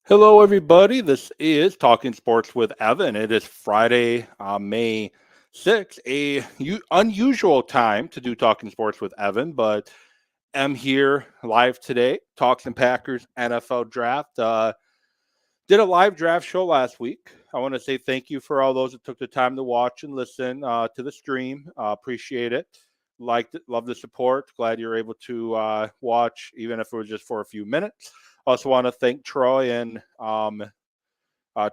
Hello, everybody. This is Talking Sports with Evan. It is Friday, May 6th, unusual time to do Talking Sports with Evan, but I'm here live today. Talk some Packers NFL draft. Did a live draft show last week. I want to say thank you for all those that took the time to watch and listen to the stream. Appreciate it. Liked it, love the support. Glad you're able to watch, even if it was just for a few minutes. Also want to thank Troy and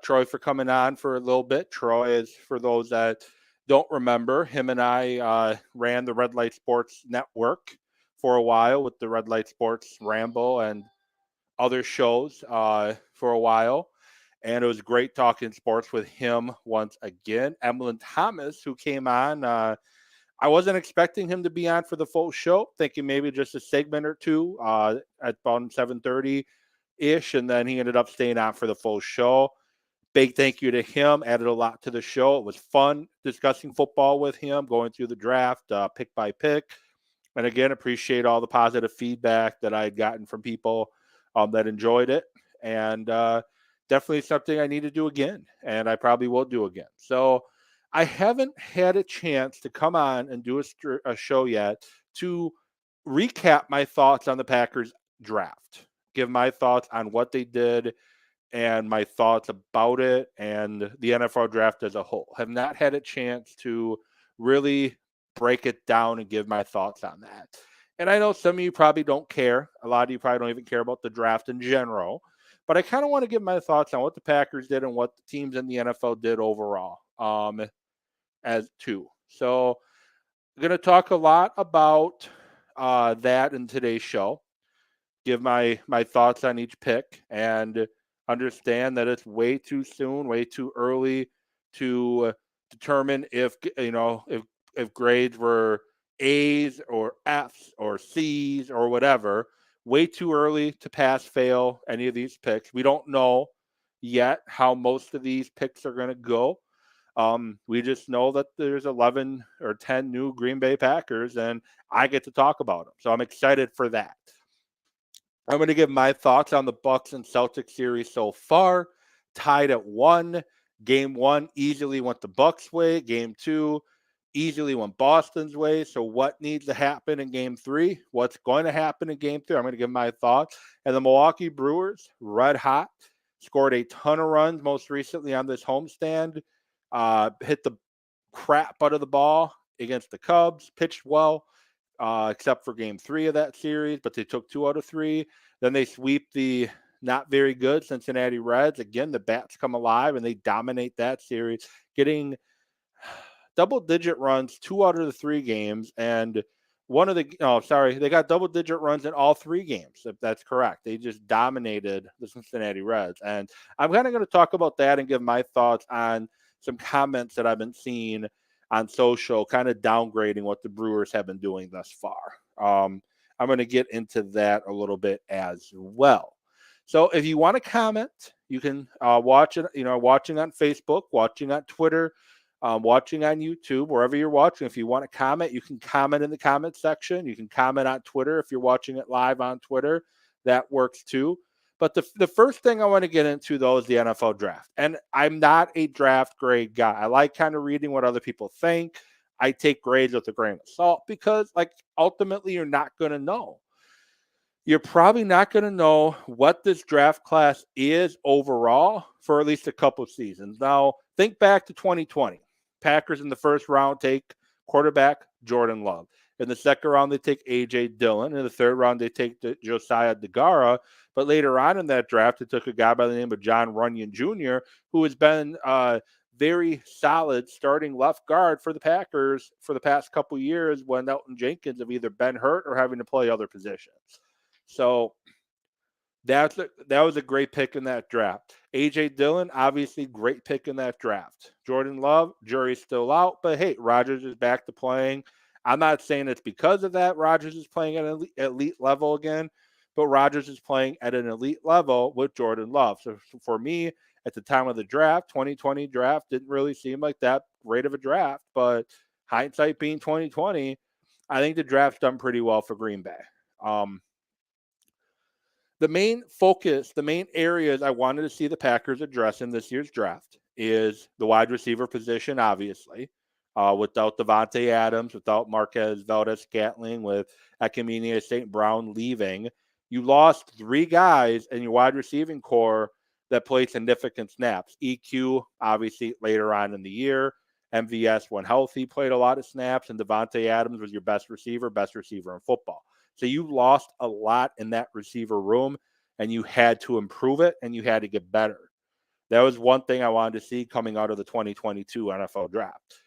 Troy for coming on for a little bit. Troy is, for those that don't remember, him and I ran the Red Light Sports Network for a while with the Red Light Sports Ramble and other shows for a while. And it was great talking sports with him once again. Emlyn Thomas, who came on, I wasn't expecting him to be on for the full show, thinking maybe just a segment or two at about 7:30 ish, and then he ended up staying on for the full show. Big thank you to him. Added a lot to the show. It was fun discussing football with him, going through the draft, pick by pick. And again, appreciate all the positive feedback that I had gotten from people that enjoyed it. And definitely something I need to do again. And I probably will do again. So I haven't had a chance to come on and do a show yet to recap my thoughts on the Packers draft, give my thoughts on what they did and my thoughts about it and the NFL draft as a whole. Have not had a chance to really break it down and give my thoughts on that. And I know some of you probably don't care. A lot of you probably don't even care about the draft in general. But I kind of want to give my thoughts on what the Packers did and what the teams in the NFL did overall as two. So I'm going to talk a lot about that in today's show. Give my thoughts on each pick and understand that it's way too soon, way too early to determine if grades were A's or F's or C's or whatever. Way too early to pass fail any of these picks. We don't know yet how most of these picks are going to go. We just know that there's 11 or 10 new Green Bay Packers, and I get to talk about them. So I'm excited for that. I'm going to give my thoughts on the Bucks and Celtics series so far. Tied at 1. Game 1 easily went the Bucks' way. Game 2 easily went Boston's way. So what needs to happen in Game 3? What's going to happen in Game 3? I'm going to give my thoughts. And the Milwaukee Brewers, red hot, scored a ton of runs most recently on this homestand. Hit the crap out of the ball against the Cubs. Pitched well except for game 3 of that series, but they took 2 out of 3. Then they sweep the not very good Cincinnati Reds. Again, the bats come alive and they dominate that series, getting double-digit runs 2 out of the 3 games. And they got double-digit runs in all 3 games, if that's correct. They just dominated the Cincinnati Reds. And I'm kind of going to talk about that and give my thoughts on some comments that I've been seeing on social, kind of downgrading what the Brewers have been doing thus far. I'm going to get into that a little bit as well. So if you want to comment, you can watch it, watching on Facebook, watching on Twitter, watching on YouTube, wherever you're watching. If you want to comment, you can comment in the comment section. You can comment on Twitter if you're watching it live on Twitter. That works too. But the first thing I want to get into, though, is the NFL draft. And I'm not a draft grade guy. I like kind of reading what other people think. I take grades with a grain of salt because, ultimately, you're not going to know. You're probably not going to know what this draft class is overall for at least a couple of seasons. Now, think back to 2020. Packers in the first round take quarterback Jordan Love. In the second round, they take A.J. Dillon. In the third round, they take Josiah DeGara. But later on in that draft, they took a guy by the name of John Runyon Jr., who has been very solid starting left guard for the Packers for the past couple years when Elton Jenkins have either been hurt or having to play other positions. So that was a great pick in that draft. A.J. Dillon, obviously great pick in that draft. Jordan Love, jury's still out, but hey, Rodgers is back to playing. I'm not saying it's because of that Rodgers is playing at an elite level again, but Rodgers is playing at an elite level with Jordan Love. So for me, at the time of the draft, 2020 draft didn't really seem like that great of a draft, but hindsight being 2020, I think the draft's done pretty well for Green Bay. the main focus, the main areas I wanted to see the Packers address in this year's draft is the wide receiver position, obviously. Without Devante Adams, without Marquez Valdez-Scantling, with Akimini St. Brown leaving, you lost three guys in your wide receiving core that played significant snaps. EQ, obviously, later on in the year. MVS, when healthy, played a lot of snaps, and Devante Adams was your best receiver in football. So you lost a lot in that receiver room, and you had to improve it, and you had to get better. That was one thing I wanted to see coming out of the 2022 NFL draft.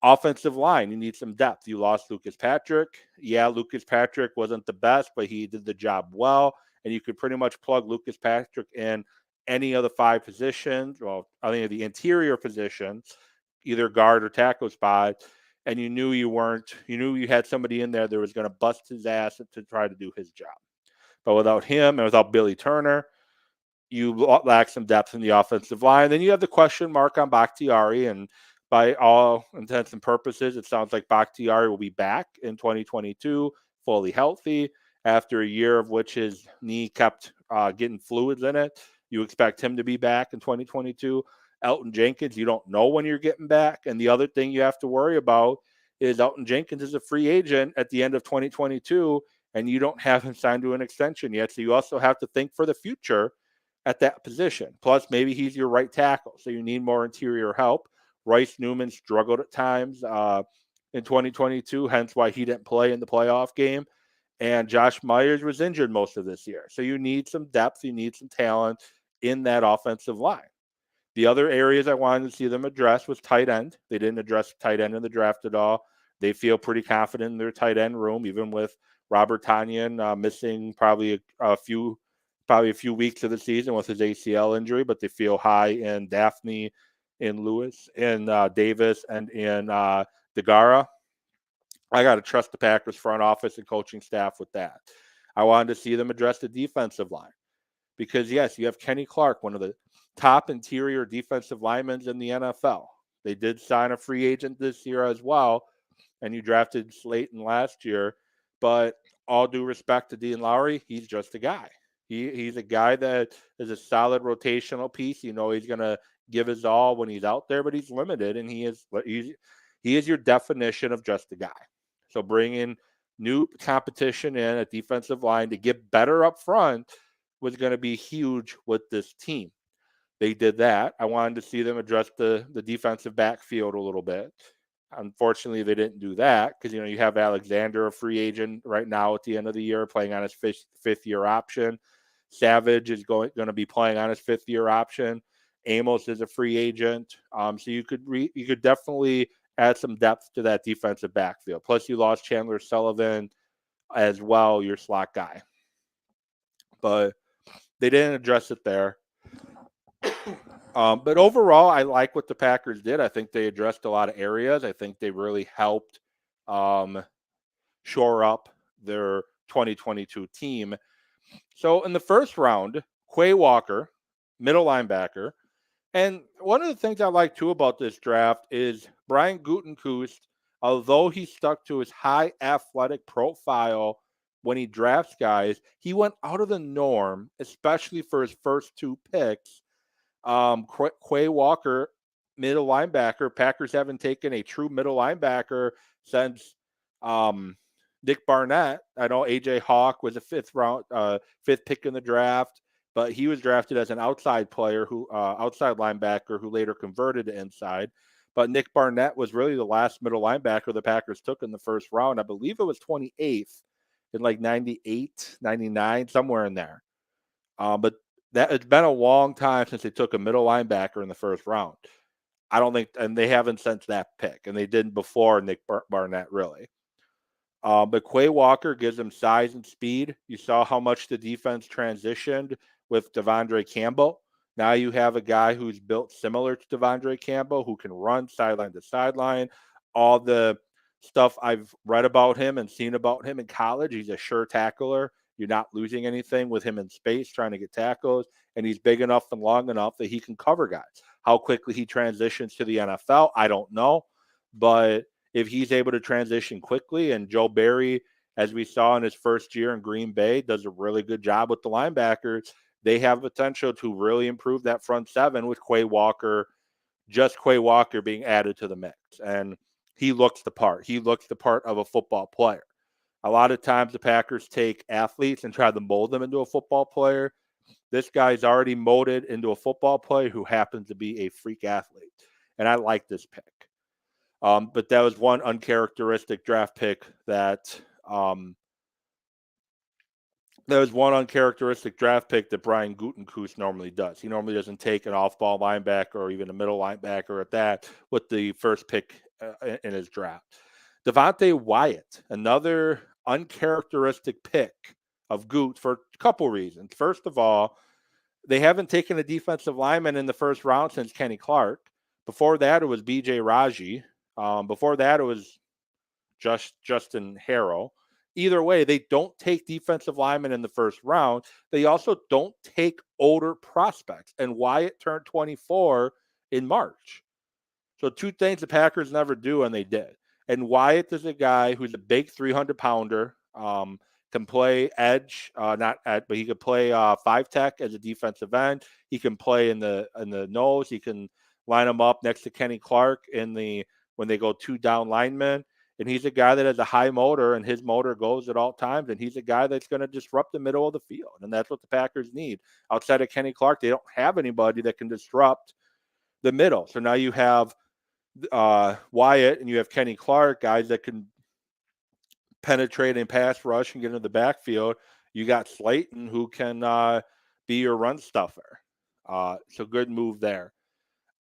Offensive line, you need some depth. You lost Lucas Patrick. Yeah, Lucas Patrick wasn't the best, but he did the job well, and you could pretty much plug Lucas Patrick in any of the five positions, well, any of the interior positions, either guard or tackle spot, and you knew you had somebody in there that was going to bust his ass to try to do his job. But without him and without Billy Turner, you lack some depth in the offensive line. Then you have the question mark on Bakhtiari, and by all intents and purposes, it sounds like Bakhtiari will be back in 2022, fully healthy, after a year of which his knee kept getting fluids in it. You expect him to be back in 2022. Elton Jenkins, you don't know when you're getting back. And the other thing you have to worry about is Elton Jenkins is a free agent at the end of 2022, and you don't have him signed to an extension yet. So you also have to think for the future at that position. Plus, maybe he's your right tackle, so you need more interior help. Rice Newman struggled at times in 2022, hence why he didn't play in the playoff game. And Josh Myers was injured most of this year. So you need some depth, you need some talent in that offensive line. The other areas I wanted to see them address was tight end. They didn't address tight end in the draft at all. They feel pretty confident in their tight end room, even with Robert Tonyan missing probably a few weeks of the season with his ACL injury, but they feel high in Daphne, in Lewis, in Davis, and in DeGara. I got to trust the Packers front office and coaching staff with that. I wanted to see them address the defensive line because, yes, you have Kenny Clark, one of the top interior defensive linemen in the NFL. They did sign a free agent this year as well, and you drafted Slayton last year. But all due respect to Dean Lowry, he's just a guy. He's a guy that is a solid rotational piece. You know he's going to give his all when he's out there, but he's limited, and he is your definition of just a guy. So bringing new competition in at defensive line to get better up front was going to be huge with this team. They did that. I wanted to see them address the defensive backfield a little bit. Unfortunately, they didn't do that because, you have Alexander, a free agent right now at the end of the year, playing on his fifth-year option. Savage is going to be playing on his fifth-year option. Amos is a free agent. So you could definitely add some depth to that defensive backfield. Plus, you lost Chandler Sullivan as well, your slot guy. But they didn't address it there. But overall, I like what the Packers did. I think they addressed a lot of areas. I think they really helped shore up their 2022 team. So in the first round, Quay Walker, middle linebacker. And one of the things I like, too, about this draft is Brian Gutekunst, although he stuck to his high athletic profile when he drafts guys, he went out of the norm, especially for his first two picks. Quay Walker, middle linebacker. Packers haven't taken a true middle linebacker since Nick Barnett. I know AJ Hawk was a fifth pick in the draft, but he was drafted as an outside player outside linebacker who later converted to inside. But Nick Barnett was really the last middle linebacker the Packers took in the first round. I believe it was 28th in like 98, 99, somewhere in there. But that it's been a long time since they took a middle linebacker in the first round. I don't think, and they haven't since that pick, and they didn't before Nick Barnett, really. But Quay Walker gives them size and speed. You saw how much the defense transitioned with Devondre Campbell. Now you have a guy who's built similar to Devondre Campbell, who can run sideline to sideline. All the stuff I've read about him and seen about him in college, he's a sure tackler. You're not losing anything with him in space trying to get tackles, and he's big enough and long enough that he can cover guys. How quickly he transitions to the NFL, I don't know. But if he's able to transition quickly, and Joe Barry as we saw in his first year in Green Bay, does a really good job with the linebackers. They have potential to really improve that front seven with Quay Walker being added to the mix. And he looks the part. He looks the part of a football player. A lot of times the Packers take athletes and try to mold them into a football player. This guy's already molded into a football player who happens to be a freak athlete. And I like this pick. But that was one uncharacteristic draft pick that Brian Gutekunst normally does. He normally doesn't take an off-ball linebacker or even a middle linebacker at that with the first pick in his draft. Devante Wyatt, another uncharacteristic pick of Goot for a couple reasons. First of all, they haven't taken a defensive lineman in the first round since Kenny Clark. Before that, it was B.J. Raji. Before that, it was Justin Harrell. Either way, they don't take defensive linemen in the first round. They also don't take older prospects. And Wyatt turned 24 in March. So two things the Packers never do, and they did. And Wyatt is a guy who's a big 300-pounder, can play edge, not edge, but he could play 5-tech as a defensive end. He can play in the nose. He can line him up next to Kenny Clark when they go 2 down linemen. And he's a guy that has a high motor, and his motor goes at all times. And he's a guy that's going to disrupt the middle of the field. And that's what the Packers need. Outside of Kenny Clark, they don't have anybody that can disrupt the middle. So now you have Wyatt and you have Kenny Clark, guys that can penetrate and pass rush and get into the backfield. You got Slayton, who can be your run stuffer. So good move there.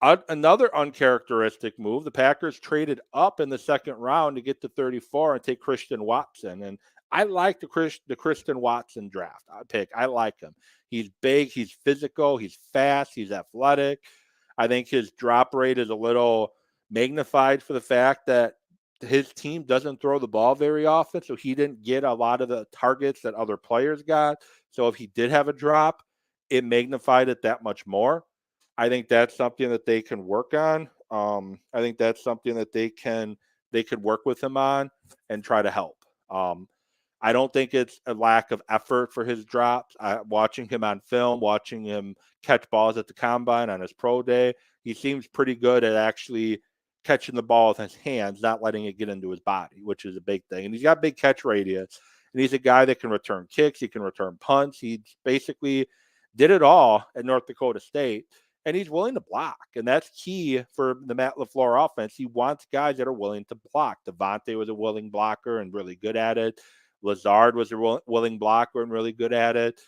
Another uncharacteristic move, the Packers traded up in the second round to get to 34 and take Christian Watson. And I like the Christian Watson draft pick. I like him. He's big, he's physical, he's fast, he's athletic. I think his drop rate is a little magnified for the fact that his team doesn't throw the ball very often, so he didn't get a lot of the targets that other players got. So if he did have a drop, it magnified it that much more. I think that's something that they can work on. I think that's something that they could work with him on and try to help. I don't think it's a lack of effort for his drops. Watching him on film, watching him catch balls at the combine on his pro day, he seems pretty good at actually catching the ball with his hands, not letting it get into his body, which is a big thing. And he's got big catch radius. And he's a guy that can return kicks. He can return punts. He basically did it all at North Dakota State. And he's willing to block. And that's key for the Matt LaFleur offense. He wants guys that are willing to block. Devante was a willing blocker and really good at it. Lazard was a willing blocker and really good at it.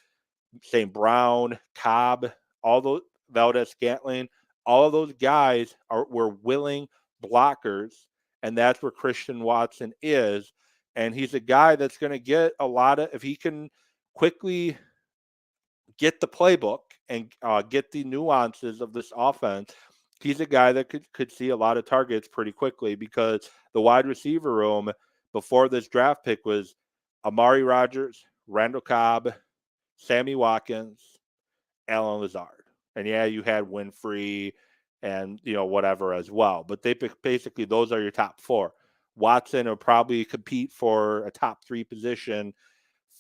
St. Brown, Cobb, all those, Valdez-Scantling, all of those guys were willing blockers. And that's where Christian Watson is. And he's a guy that's going to get a lot of, if he can quickly get the playbook and get the nuances of this offense, he's a guy that could see a lot of targets pretty quickly, because the wide receiver room before this draft pick was Amari Rodgers, Randall Cobb, Sammy Watkins, Alan Lazard. And yeah, you had Winfrey and, whatever as well. But they basically, those are your top 4. Watson will probably compete for a top 3 position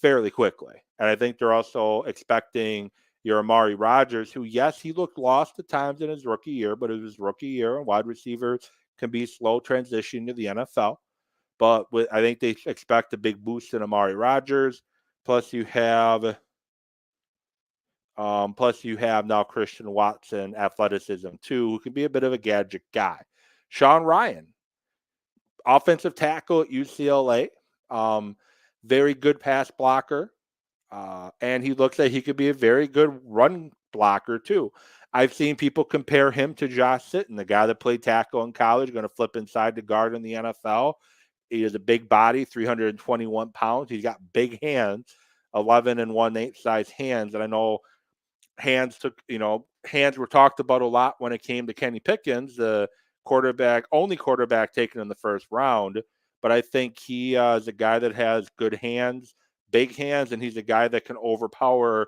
fairly quickly. And I think they're also expecting your Amari Rodgers, who, yes, he looked lost at times in his rookie year, but it was his rookie year, and wide receivers can be slow transitioning to the NFL. But I think they expect a big boost in Amari Rodgers. Plus you have now Christian Watson, athleticism too, who can be a bit of a gadget guy. Sean Ryan, offensive tackle at UCLA, very good pass blocker. And he looks like he could be a very good run blocker too. I've seen people compare him to Josh Sitton, the guy that played tackle in college, going to flip inside to guard in the NFL. He has a big body, 321 pounds. He's got big hands, 11 and 1/8 size hands. And I know hands were talked about a lot when it came to Kenny Pickens, the only quarterback taken in the first round. But I think he is a guy that has good hands, big hands, and he's a guy that can overpower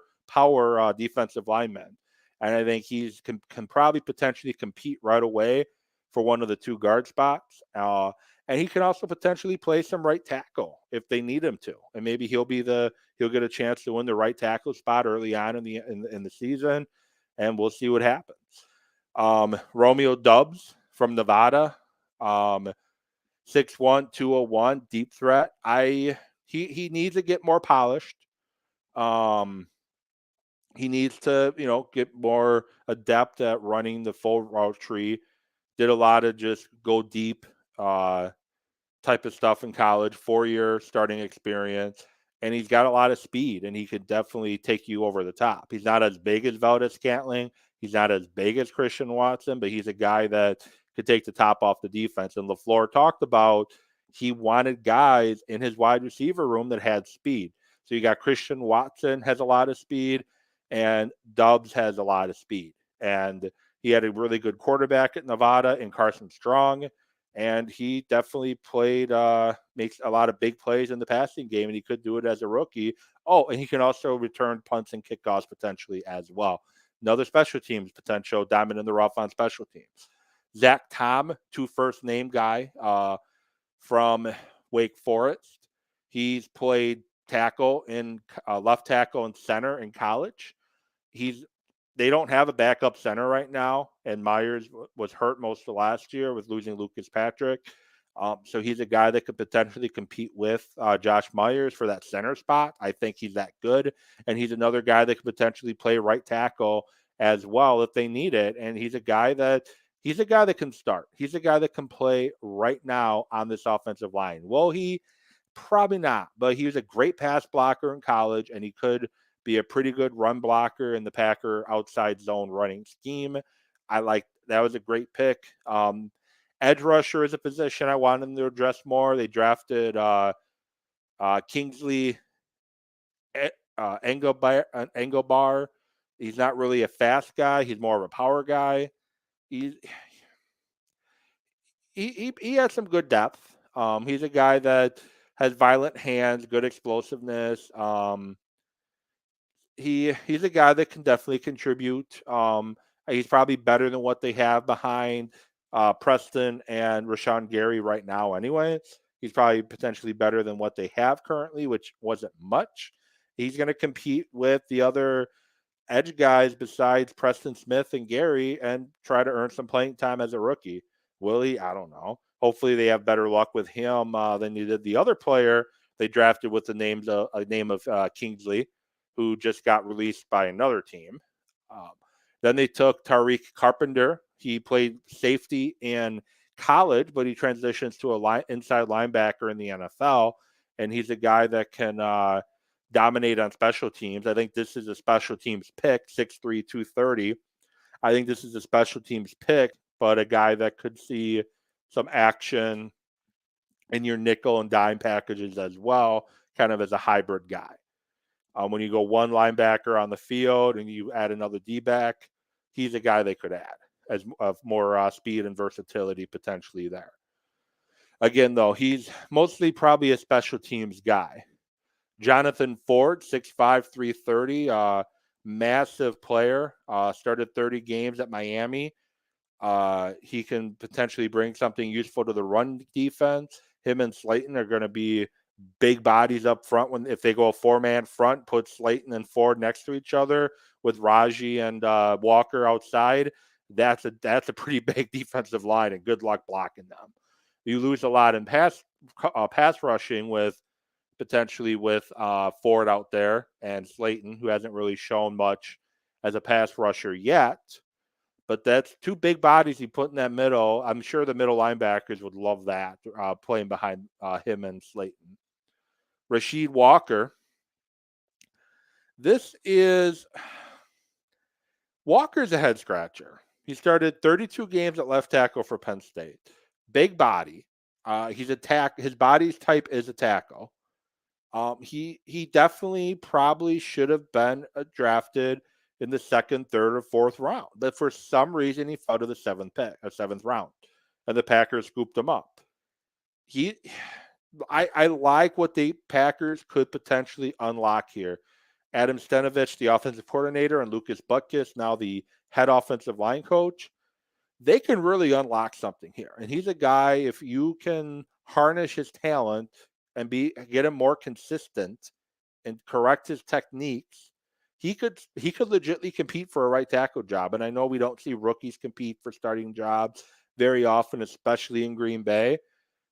defensive linemen. And I think he can probably potentially compete right away for one of the two guard spots. And he can also potentially play some right tackle if they need him to. And maybe he'll get a chance to win the right tackle spot early on in the season, and we'll see what happens. Romeo Dubs from Nevada, 6'1", 201, deep threat. He needs to get more polished. He needs to, get more adept at running the full route tree. Did a lot of just go deep type of stuff in college, 4-year starting experience, and he's got a lot of speed, and he could definitely take you over the top. He's not as big as Valdez-Scantling. He's not as big as Christian Watson, but he's a guy that could take the top off the defense. And LaFleur talked about he wanted guys in his wide receiver room that had speed. So you got Christian Watson has a lot of speed, and Dubs has a lot of speed. And he had a really good quarterback at Nevada in Carson Strong, and he definitely makes a lot of big plays in the passing game, and he could do it as a rookie. Oh, and he can also return punts and kickoffs potentially as well. Another special teams potential, diamond in the rough on special teams. Zach Tom, 2 first-name guy from Wake Forest. He's played tackle in left tackle and center in college. They don't have a backup center right now, and Myers was hurt most of last year with losing Lucas Patrick. So he's a guy that could potentially compete with Josh Myers for that center spot. I think he's that good, and he's another guy that could potentially play right tackle as well if they need it. And he's a guy that can start. He's a guy that can play right now on this offensive line. Well, he probably not, but he was a great pass blocker in college, and he could be a pretty good run blocker in the Packer outside zone running scheme. That was a great pick. Edge rusher is a position I wanted them to address more. They drafted Kingsley Engelbar. He's not really a fast guy. He's more of a power guy. He has some good depth. He's a guy that has violent hands, good explosiveness. He's a guy that can definitely contribute. He's probably better than what they have behind Preston and Rashawn Gary right now anyway. He's probably potentially better than what they have currently, which wasn't much. He's going to compete with the other edge guys besides Preston Smith and Gary and try to earn some playing time as a rookie. Will he? I don't know. Hopefully they have better luck with him than you did the other player they drafted with the name of Kingsley, who just got released by another team. Then they took Tariq Carpenter. He played safety in college, but he transitions to inside linebacker in the NFL, and he's a guy that can dominate on special teams. I think this is a special teams pick, 6'3", 230. I think this is a special teams pick, but a guy that could see some action in your nickel and dime packages as well, kind of as a hybrid guy. When you go one linebacker on the field and you add another D-back, he's a guy they could add as of more speed and versatility potentially there. Again, though, he's mostly probably a special teams guy. Jonathan Ford, 6'5", 330, massive player, started 30 games at Miami. He can potentially bring something useful to the run defense. Him and Slayton are going to be big bodies up front. If they go a 4-man front, put Slayton and Ford next to each other with Raji and Walker outside, that's a pretty big defensive line, and good luck blocking them. You lose a lot in pass rushing potentially with Ford out there and Slayton, who hasn't really shown much as a pass rusher yet. But that's 2 big bodies you put in that middle. I'm sure the middle linebackers would love that, playing behind him and Slayton. Rasheed Walker. Walker's a head scratcher. He started 32 games at left tackle for Penn State. Big body. His body's type is a tackle. He definitely probably should have been drafted in the 2nd, 3rd, or 4th round. But for some reason, he fell to the 7th round, and the Packers scooped him up. I like what the Packers could potentially unlock here. Adam Stenovich, the offensive coordinator, and Lucas Butkus, now the head offensive line coach. they can really unlock something here. And he's a guy, if you can harness his talent and get him more consistent and correct his techniques, he could legitimately compete for a right tackle job. And I know we don't see rookies compete for starting jobs very often, especially in Green Bay,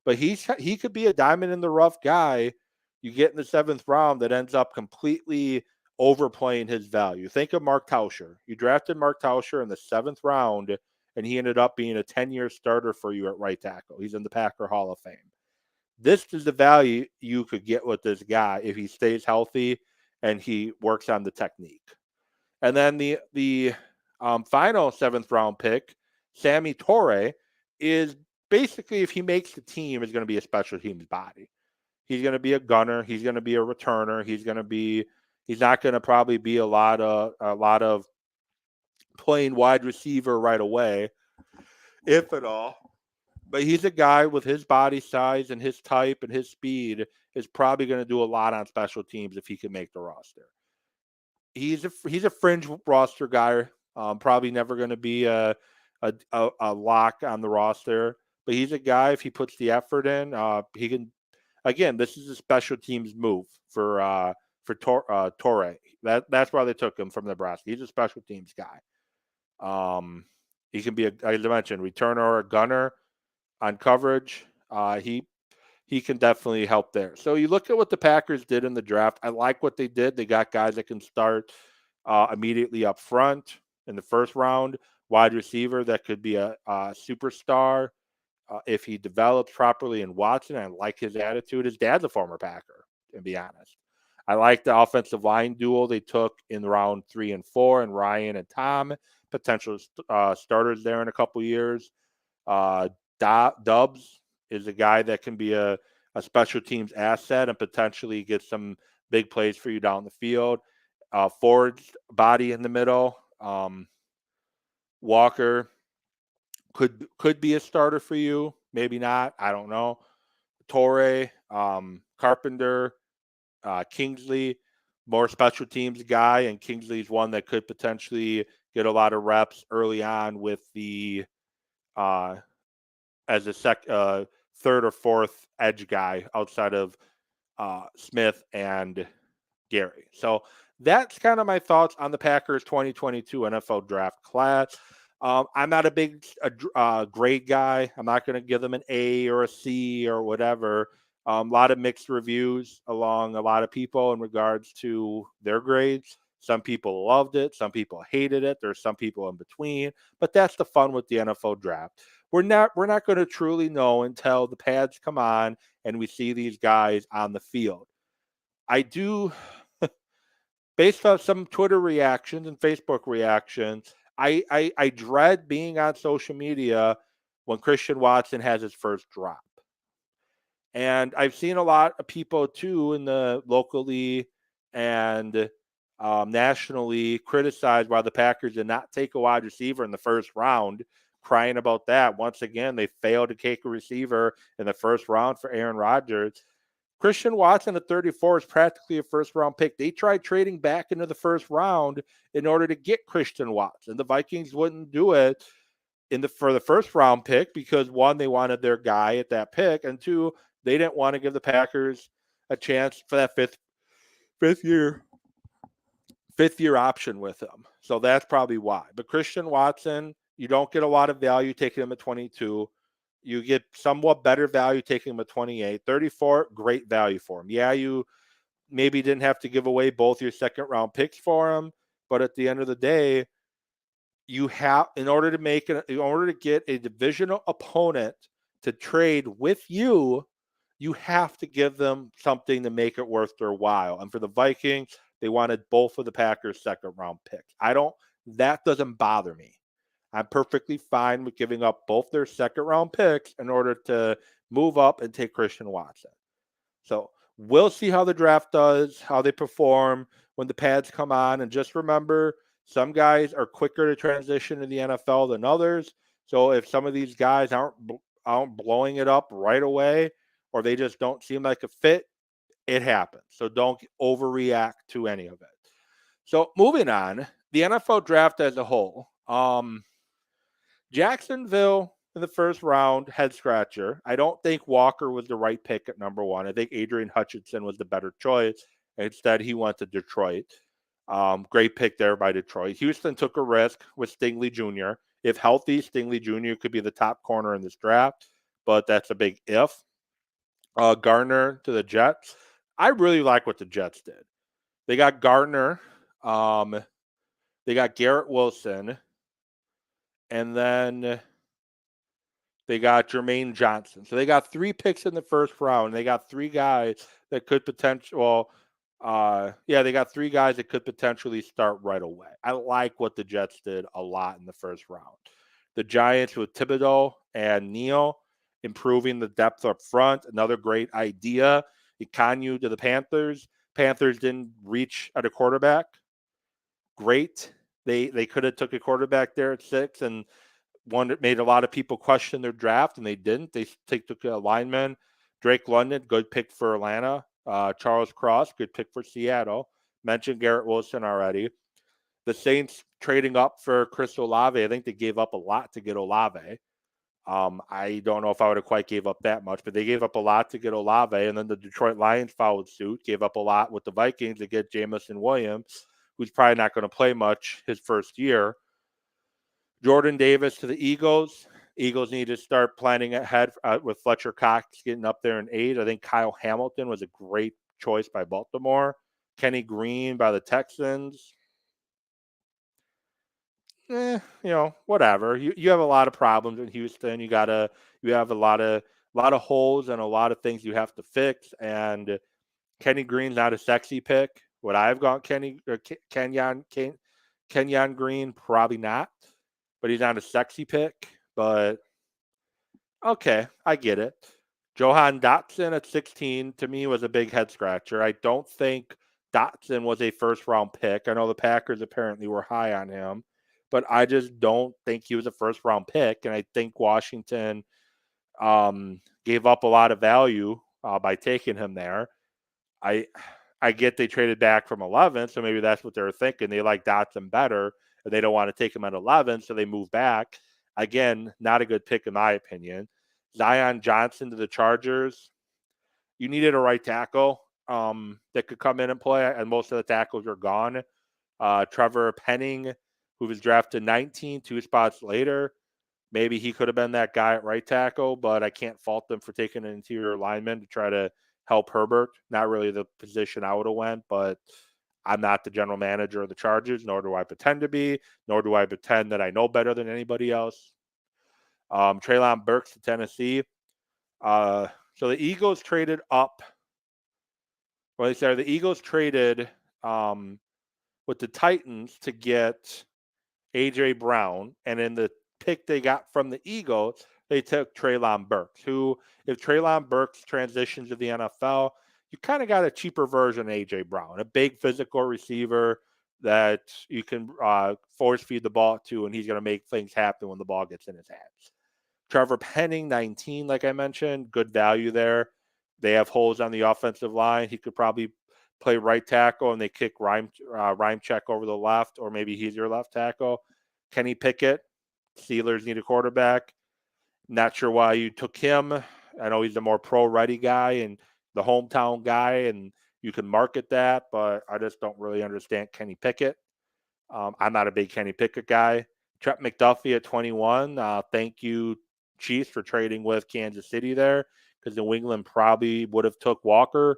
but he could be a diamond in the rough guy you get in the 7th round that ends up completely overplaying his value. Think of Mark Tauscher. You drafted Mark Tauscher in the 7th round, and he ended up being a 10-year starter for you at right tackle. He's in the Packer Hall of Fame. This is the value you could get with this guy if he stays healthy and he works on the technique. And then the final 7th round pick, Sammy Torre, is basically, if he makes the team, is going to be a special teams body. He's going to be a gunner. He's going to be a returner. He's not going to probably be a lot of playing wide receiver right away, if at all. But he's a guy with his body size and his type and his speed is probably going to do a lot on special teams if he can make the roster. He's a fringe roster guy. Probably never going to be a lock on the roster, but he's a guy, if he puts the effort in, he can. Again, this is a special teams move for Torre. That's why they took him from Nebraska. He's a special teams guy. He can be, as I mentioned, returner or a gunner on coverage. He can definitely help there. So you look at what the Packers did in the draft. I like what they did. They got guys that can start immediately up front in the 1st round. Wide receiver that could be a superstar if he develops properly in Watson. I like his attitude. His dad's a former Packer, to be honest. I like the offensive line duo they took in round 3 and 4, and Ryan and Tom, potential starters there in a couple years. Dubs is a guy that can be a special teams asset and potentially get some big plays for you down the field. Ford's body in the middle. Walker could be a starter for you. Maybe not. I don't know. Torre, Carpenter, Kingsley, more special teams guy, and Kingsley's one that could potentially get a lot of reps early on with the as a 3rd or 4th edge guy outside of Smith and Gary. So that's kind of my thoughts on the Packers 2022 NFL draft class. I'm not a big grade guy. I'm not going to give them an A or a C or whatever. A lot of mixed reviews along a lot of people in regards to their grades. Some people loved it. Some people hated it. There's some people in between. But that's the fun with the NFL draft. We're not going to truly know until the pads come on and we see these guys on the field. I do, based on some Twitter reactions and Facebook reactions, I dread being on social media when Christian Watson has his first drop. And I've seen a lot of people too in the locally and nationally criticize why the Packers did not take a wide receiver in the 1st round, crying about that. Once again, they failed to take a receiver in the 1st round for Aaron Rodgers. Christian Watson at 34 is practically a 1st round pick. They tried trading back into the 1st round in order to get Christian Watson. The Vikings wouldn't do it for the 1st round pick because, 1, they wanted their guy at that pick, and 2, they didn't want to give the Packers a chance for that fifth year option with him. So that's probably why. But Christian Watson, you don't get a lot of value taking him at 22. You get somewhat better value taking him at 28. 34, great value for him. Yeah, you maybe didn't have to give away both your 2nd round picks for him, but at the end of the day, you have, in order to get a divisional opponent to trade with you, you have to give them something to make it worth their while. And for the Vikings, they wanted both of the Packers' 2nd round picks. That doesn't bother me. I'm perfectly fine with giving up both their 2nd round picks in order to move up and take Christian Watson. So we'll see how the draft does, how they perform when the pads come on. And just remember, some guys are quicker to transition to the NFL than others. So if some of these guys aren't blowing it up right away, or they just don't seem like a fit, it happens. So don't overreact to any of it. So moving on, the NFL draft as a whole. Jacksonville in the first round, head scratcher. I don't think Walker was the right pick at number one. I think Adrian Hutchinson was the better choice. Instead, he went to Detroit. Great pick there by Detroit. Houston took a risk with Stingley Jr. If healthy, Stingley Jr. could be the top corner in this draft, but that's a big if. Gardner to the Jets. I really like what the Jets did. They got Gardner. They got Garrett Wilson. And then they got Jermaine Johnson. So they got 3 picks in the first round. They got 3 guys that could potentially, they got 3 guys that could potentially start right away. I like what the Jets did a lot in the first round. The Giants with Thibodeau and Neal improving the depth up front. Another great idea. Ikanu to the Panthers. Panthers didn't reach at a quarterback. Great. They could have took a quarterback there at 6 and one that made a lot of people question their draft, and they didn't. They took a lineman. Drake London, good pick for Atlanta. Charles Cross, good pick for Seattle. Mentioned Garrett Wilson already. The Saints trading up for Chris Olave. I think they gave up a lot to get Olave. I don't know if I would have quite gave up that much, but they gave up a lot to get Olave, and then the Detroit Lions followed suit, gave up a lot with the Vikings to get Jamison Williams, who's probably not going to play much his first year. Jordan Davis to the Eagles. Eagles need to start planning ahead with Fletcher Cox getting up there in 8. I think Kyle Hamilton was a great choice by Baltimore. Kenny Green by the Texans. Whatever. You have a lot of problems in Houston. You have a lot of holes and a lot of things you have to fix. And Kenny Green's not a sexy pick. Would I have gone Kenyon Green? Probably not. But he's not a sexy pick. But okay, I get it. Johan Dotson at 16 to me was a big head scratcher. I don't think Dotson was a first round pick. I know the Packers apparently were high on him, but I just don't think he was a first round pick. And I think Washington gave up a lot of value by taking him there. I get they traded back from 11, so maybe that's what they were thinking. They like Dotson better, and they don't want to take him at 11, so they move back. Again, not a good pick in my opinion. Zion Johnson to the Chargers. You needed a right tackle that could come in and play, and most of the tackles are gone. Trevor Penning, who was drafted 19, 2 spots later. Maybe he could have been that guy at right tackle, but I can't fault them for taking an interior lineman to try to help Herbert. Not really the position I would have went, but I'm not the general manager of the Chargers, nor do I pretend to be, nor do I pretend that I know better than anybody else. Treylon Burks to Tennessee. So the Eagles traded up. Well, the Eagles traded with the Titans to get A.J. Brown, and in the pick they got from the Eagles, they took Treylon Burks, who, if Treylon Burks transitions to the NFL, you kind of got a cheaper version of A.J. Brown, a big physical receiver that you can force feed the ball to, and he's going to make things happen when the ball gets in his hands. Trevor Penning, 19, like I mentioned, good value there. They have holes on the offensive line. He could probably play right tackle, and they kick Rhymecheck over the left, or maybe he's your left tackle. Kenny Pickett, Steelers need a quarterback. Not sure why you took him. I know he's a more pro-ready guy and the hometown guy, and you can market that, but I just don't really understand Kenny Pickett. I'm not a big Kenny Pickett guy. Trent McDuffie at 21. Thank you, Chiefs, for trading with Kansas City there, because New England probably would have took Walker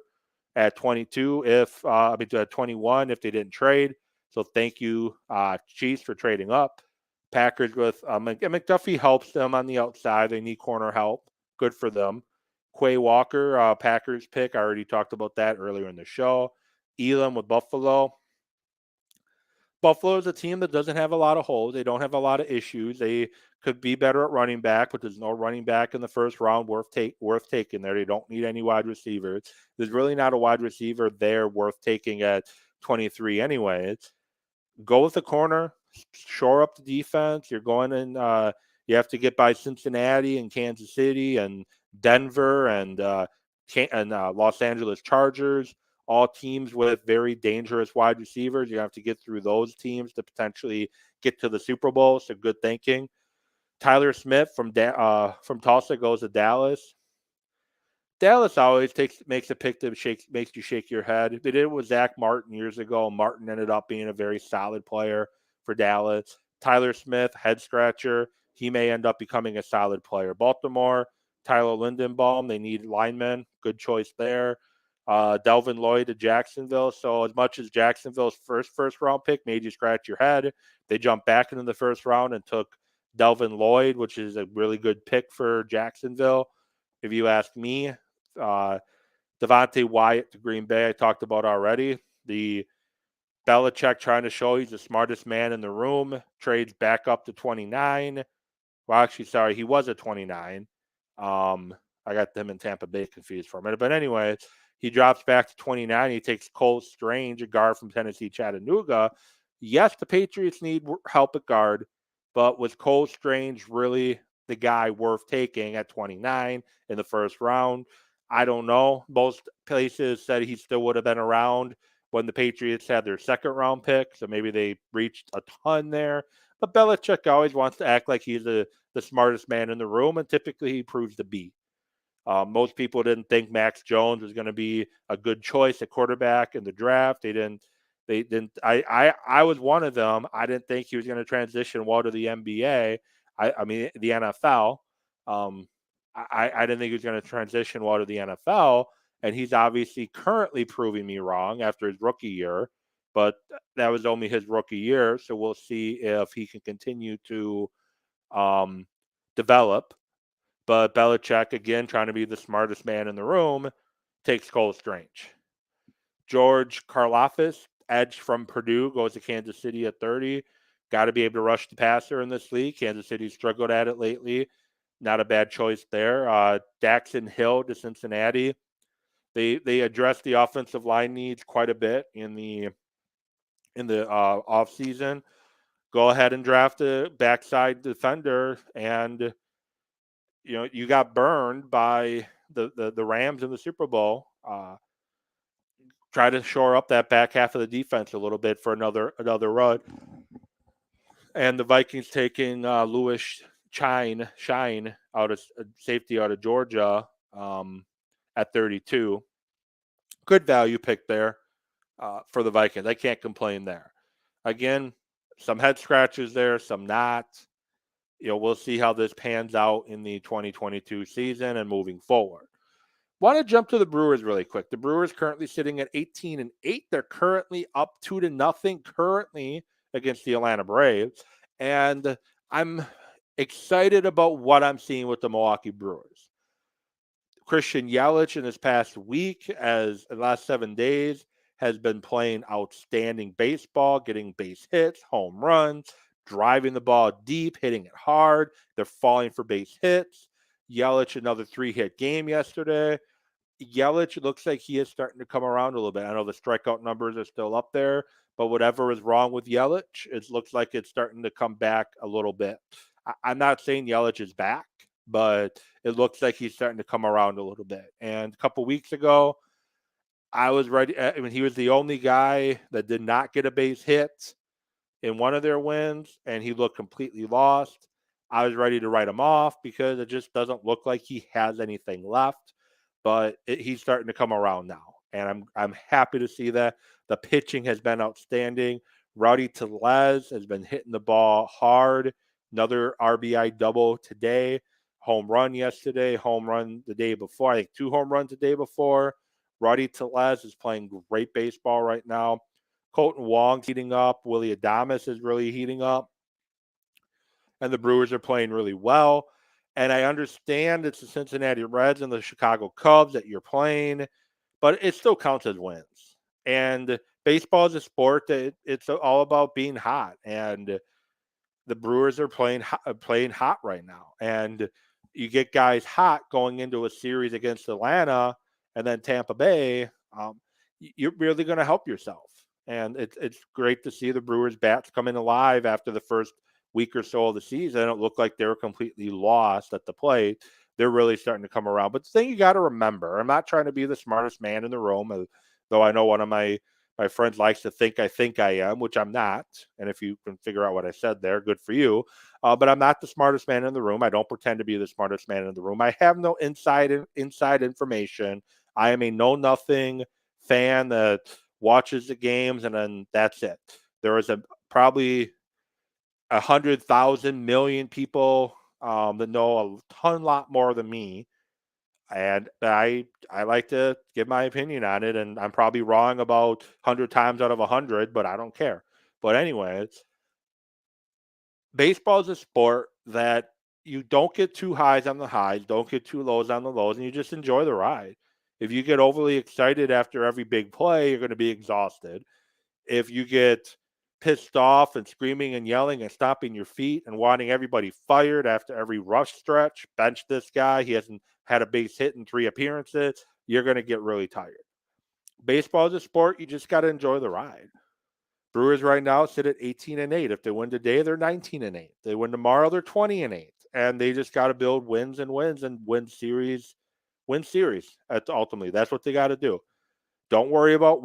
at 22 at 21 if they didn't trade. So thank you, Chiefs, for trading up. Packers with McDuffie helps them on the outside. They need corner help. Good for them. Quay Walker, Packers pick. I already talked about that earlier in the show. Elam with Buffalo. Buffalo is a team that doesn't have a lot of holes. They don't have a lot of issues. They could be better at running back, but there's no running back in the first round worth taking there. They don't need any wide receivers. There's really not a wide receiver there worth taking at 23 anyways. Go with the corner, shore up the defense. You're going in, you have to get by Cincinnati and Kansas City and Denver and Los Angeles Chargers, all teams with very dangerous wide receivers. You have to get through those teams to potentially get to the Super Bowl. So good thinking. Tyler Smith from Tulsa goes to Dallas. Dallas always makes a pick that makes you shake your head. They did it with Zach Martin years ago. Martin ended up being a very solid player for Dallas. Tyler Smith, head scratcher. He may end up becoming a solid player. Baltimore, Tyler Lindenbaum. They need linemen. Good choice there. Delvin Lloyd to Jacksonville. So as much as Jacksonville's first round pick made you scratch your head, they jumped back into the first round and took Delvin Lloyd, which is a really good pick for Jacksonville. If you ask me, Devante Wyatt to Green Bay, I talked about already. The Belichick trying to show he's the smartest man in the room, trades back up to 29. Well, actually, sorry, he was at 29. I got them in Tampa Bay confused for a minute. But anyway, he drops back to 29. He takes Cole Strange, a guard from Tennessee, Chattanooga. Yes, the Patriots need help at guard, but was Cole Strange really the guy worth taking at 29 in the first round? I don't know. Most places said he still would have been around when the Patriots had their second round pick, so maybe they reached a ton there. But Belichick always wants to act like he's the smartest man in the room, and typically he proves to be. Most people didn't think Max Jones was going to be a good choice at quarterback in the draft. They didn't. I was one of them. I didn't think he was going to transition well to the NBA. I mean the NFL. I didn't think he was going to transition well to the NFL, and he's obviously currently proving me wrong after his rookie year. But that was only his rookie year, so we'll see if he can continue to develop. But Belichick, again, trying to be the smartest man in the room, takes Cole Strange. George Karlaftis, edge from Purdue, goes to Kansas City at 30. Got to be able to rush the passer in this league. Kansas City struggled at it lately. Not a bad choice there. Daxton Hill to Cincinnati. They addressed the offensive line needs quite a bit in the offseason. Go ahead and draft a backside defender, and you got burned by the Rams in the Super Bowl. Try to shore up that back half of the defense a little bit for another run. And the Vikings taking Louis Shine out of safety out of Georgia at 32. Good value pick there for the Vikings. I can't complain there. Again, some head scratches there, some not. We'll see how this pans out in the 2022 season and moving forward. Want to jump to the Brewers really quick. The Brewers currently sitting at 18-8. They're currently up 2-0 currently against the Atlanta Braves. And I'm excited about what I'm seeing with the Milwaukee Brewers. Christian Yelich in this past week, as the last 7 days, has been playing outstanding baseball, getting base hits, home runs, driving the ball deep, hitting it hard. They're falling for base hits. Yelich, another 3-hit game yesterday. Yelich looks like he is starting to come around a little bit. I know the strikeout numbers are still up there, but whatever is wrong with Yelich, it looks like it's starting to come back a little bit. I'm not saying Yelich is back, but it looks like he's starting to come around a little bit. And a couple weeks ago, I was ready. I mean, he was the only guy that did not get a base hit in one of their wins, and he looked completely lost. I was ready to write him off because it just doesn't look like he has anything left. But he's starting to come around now, and I'm happy to see that. The pitching has been outstanding. Rowdy Tellez has been hitting the ball hard. Another RBI double today. Home run yesterday. Home run the day before. I think 2 home runs the day before. Rowdy Tellez is playing great baseball right now. Colton Wong's heating up. Willie Adames is really heating up. And the Brewers are playing really well. And I understand it's the Cincinnati Reds and the Chicago Cubs that you're playing, but it still counts as wins. And baseball is a sport that it's all about being hot. And the Brewers are playing hot right now. And you get guys hot going into a series against Atlanta and then Tampa Bay, you're really going to help yourself. And it's great to see the Brewers bats coming alive after the first week or so of the season. It looked like they were completely lost at the plate. They're really starting to come around. But the thing you got to remember, I'm not trying to be the smartest man in the room, though I know one of my my friends likes to think I am, which I'm not. And if you can figure out what I said there, good for you. But I'm not the smartest man in the room. I don't pretend to be the smartest man in the room. I have no inside information. I am a know nothing fan that watches the games and then that's it. There is probably 100,000 million people that know a lot more than me, and I like to give my opinion on it, and I'm probably wrong about 100 times out of 100, but I don't care. But anyways, baseball is a sport that you don't get too highs on the highs, don't get too lows on the lows, and you just enjoy the ride. If you get overly excited after every big play, you're going to be exhausted. If you get pissed off and screaming and yelling and stomping your feet and wanting everybody fired after every rush stretch, bench this guy, he hasn't had a base hit in 3 appearances, you're going to get really tired. Baseball is a sport, you just got to enjoy the ride. Brewers right now sit at 18-8. If they win today, they're 19-8. They win tomorrow, they're 20-8. And they just got to build wins and wins and win series. Ultimately, that's what they got to do. Don't worry about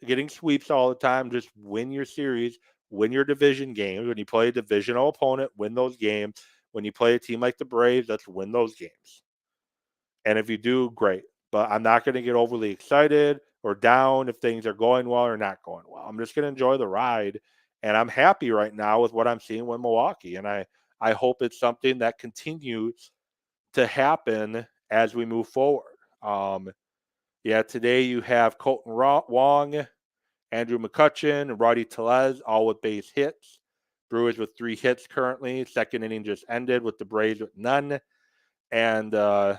getting sweeps all the time. Just win your series, win your division games. When you play a divisional opponent, win those games. When you play a team like the Braves, let's win those games. And if you do, great. But I'm not going to get overly excited or down if things are going well or not going well. I'm just going to enjoy the ride. And I'm happy right now with what I'm seeing with Milwaukee. And I hope it's something that continues to happen as we move forward. Today you have Colton Wong, Andrew McCutchen, and Roddy Tellez, all with base hits. Brewers with 3 hits currently. Second inning just ended with the Braves with none. And the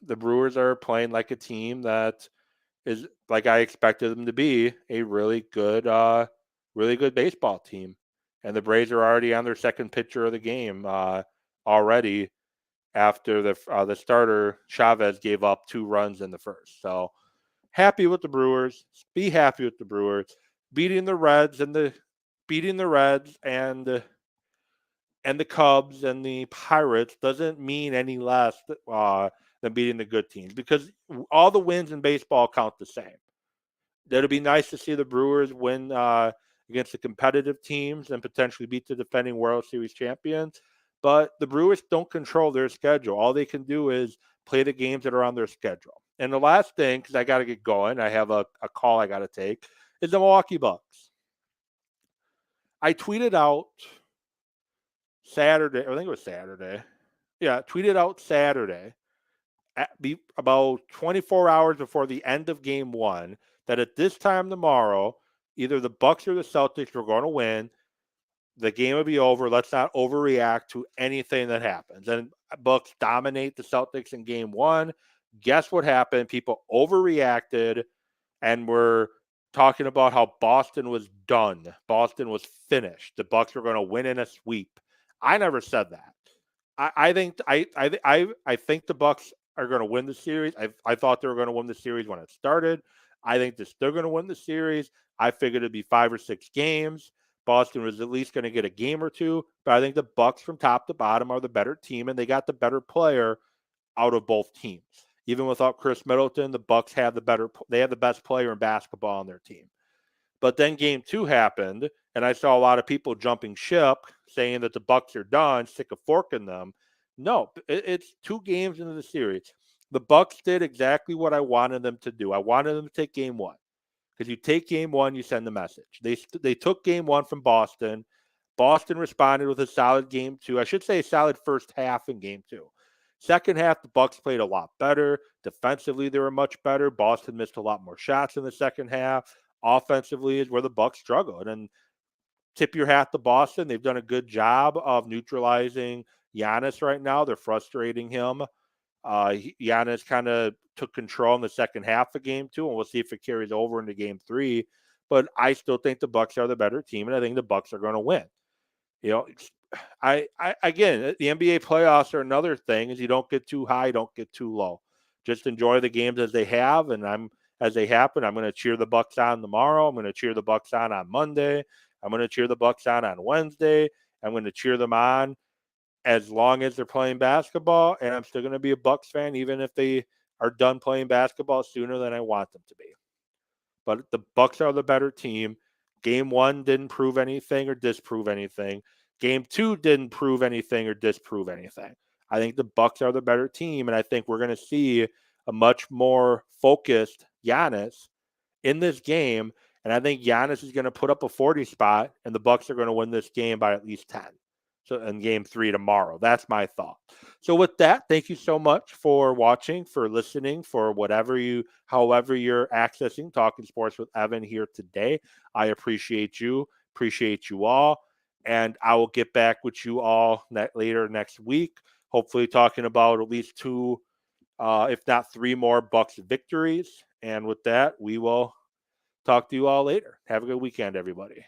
Brewers are playing like a team that is, like I expected them to be, a really good baseball team. And the Braves are already on their second pitcher of the game already after the starter Chavez gave up 2 runs in the first. So happy with the Brewers. Be happy with the Brewers beating the Reds and the Cubs and the Pirates doesn't mean any less than beating the good teams, because all the wins in baseball count the same. It'll be nice to see the Brewers win against the competitive teams and potentially beat the defending World Series champions. But the Brewers don't control their schedule. All they can do is play the games that are on their schedule. And the last thing, because I got to get going, I have a call I got to take, is the Milwaukee Bucks. I tweeted out Saturday, I think it was Saturday. Yeah, tweeted out Saturday about 24 hours before the end of game 1 that at this time tomorrow, either the Bucks or the Celtics were going to win. The game will be over. Let's not overreact to anything that happens. And Bucks dominate the Celtics in game 1. Guess what happened? People overreacted and were talking about how Boston was done. Boston was finished. The Bucks were going to win in a sweep. I never said that. I think the Bucks are going to win the series. I thought they were going to win the series when it started. I think they're still going to win the series. I figured it'd be 5 or 6 games. Boston was at least going to get a game or two, but I think the Bucks from top to bottom are the better team, and they got the better player out of both teams. Even without Chris Middleton, the Bucks have the best player in basketball on their team. But then game 2 happened, and I saw a lot of people jumping ship, saying that the Bucks are done, stick a fork in them. No, it's 2 games into the series. The Bucks did exactly what I wanted them to do. I wanted them to take game 1. Because you take game 1, you send the message. They took game 1 from Boston. Boston responded with a solid game 2. I should say a solid first half in game 2. Second half, the Bucks played a lot better. Defensively, they were much better. Boston missed a lot more shots in the second half. Offensively is where the Bucks struggled. And tip your hat to Boston. They've done a good job of neutralizing Giannis right now. They're frustrating him. Giannis kind of took control in the second half of game 2, and we'll see if it carries over into game 3. But I still think the Bucks are the better team, and I think the Bucks are going to win. I again, the NBA playoffs are another thing. Is you don't get too high, don't get too low. Just enjoy the games as they have, and as they happen. I'm going to cheer the Bucks on tomorrow. I'm going to cheer the Bucks on Monday. I'm going to cheer the Bucks on Wednesday. I'm going to cheer them on as long as they're playing basketball, and I'm still going to be a Bucks fan, even if they are done playing basketball sooner than I want them to be. But the Bucks are the better team. Game 1 didn't prove anything or disprove anything. Game 2 didn't prove anything or disprove anything. I think the Bucks are the better team, and I think we're going to see a much more focused Giannis in this game, and I think Giannis is going to put up a 40 spot, and the Bucks are going to win this game by at least 10. So in game 3 tomorrow. That's my thought. So with that, thank you so much for watching, for listening, for however you're accessing Talking Sports with Evan here today. I appreciate you all, and I will get back with you all later next week, hopefully talking about at least 2, if not 3 more Bucks victories. And with that, we will talk to you all later. Have a good weekend, everybody.